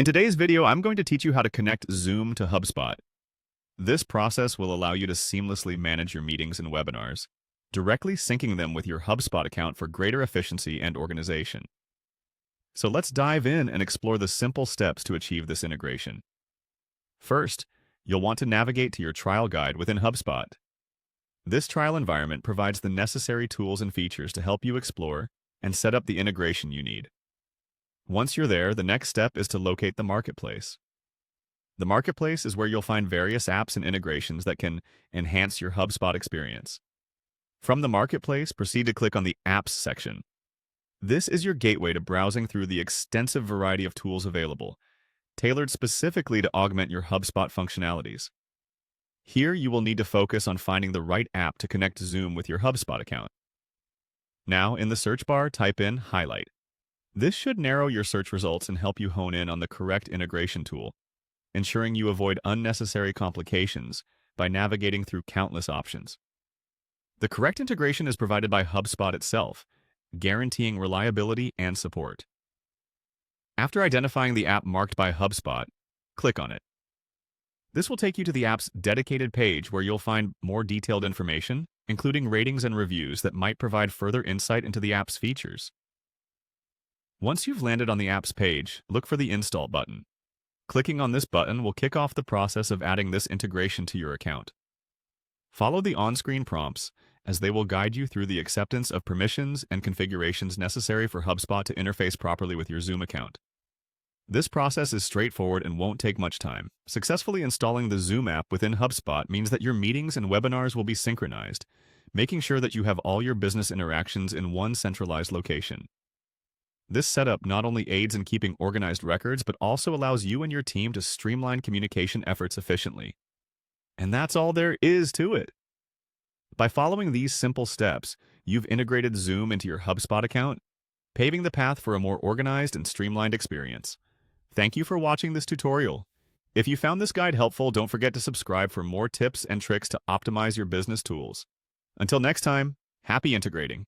In today's video, I'm going to teach you how to connect Zoom to HubSpot. This process will allow you to seamlessly manage your meetings and webinars, directly syncing them with your HubSpot account for greater efficiency and organization. So let's dive in and explore the simple steps to achieve this integration. First, you'll want to navigate to your trial guide within HubSpot. This trial environment provides the necessary tools and features to help you explore and set up the integration you need. Once you're there, the next step is to locate the marketplace. The marketplace is where you'll find various apps and integrations that can enhance your HubSpot experience. From the marketplace, proceed to click on the Apps section. This is your gateway to browsing through the extensive variety of tools available, tailored specifically to augment your HubSpot functionalities. Here, you will need to focus on finding the right app to connect Zoom with your HubSpot account. Now, in the search bar, type in Highlight. This should narrow your search results and help you hone in on the correct integration tool, ensuring you avoid unnecessary complications by navigating through countless options. The correct integration is provided by HubSpot itself, guaranteeing reliability and support. After identifying the app marked by HubSpot, click on it. This will take you to the app's dedicated page where you'll find more detailed information, including ratings and reviews that might provide further insight into the app's features. Once you've landed on the app's page, look for the Install button. Clicking on this button will kick off the process of adding this integration to your account. Follow the on-screen prompts, as they will guide you through the acceptance of permissions and configurations necessary for HubSpot to interface properly with your Zoom account. This process is straightforward and won't take much time. Successfully installing the Zoom app within HubSpot means that your meetings and webinars will be synchronized, making sure that you have all your business interactions in one centralized location. This setup not only aids in keeping organized records, but also allows you and your team to streamline communication efforts efficiently. And that's all there is to it. By following these simple steps, you've integrated Zoom into your HubSpot account, paving the path for a more organized and streamlined experience. Thank you for watching this tutorial. If you found this guide helpful, don't forget to subscribe for more tips and tricks to optimize your business tools. Until next time, happy integrating.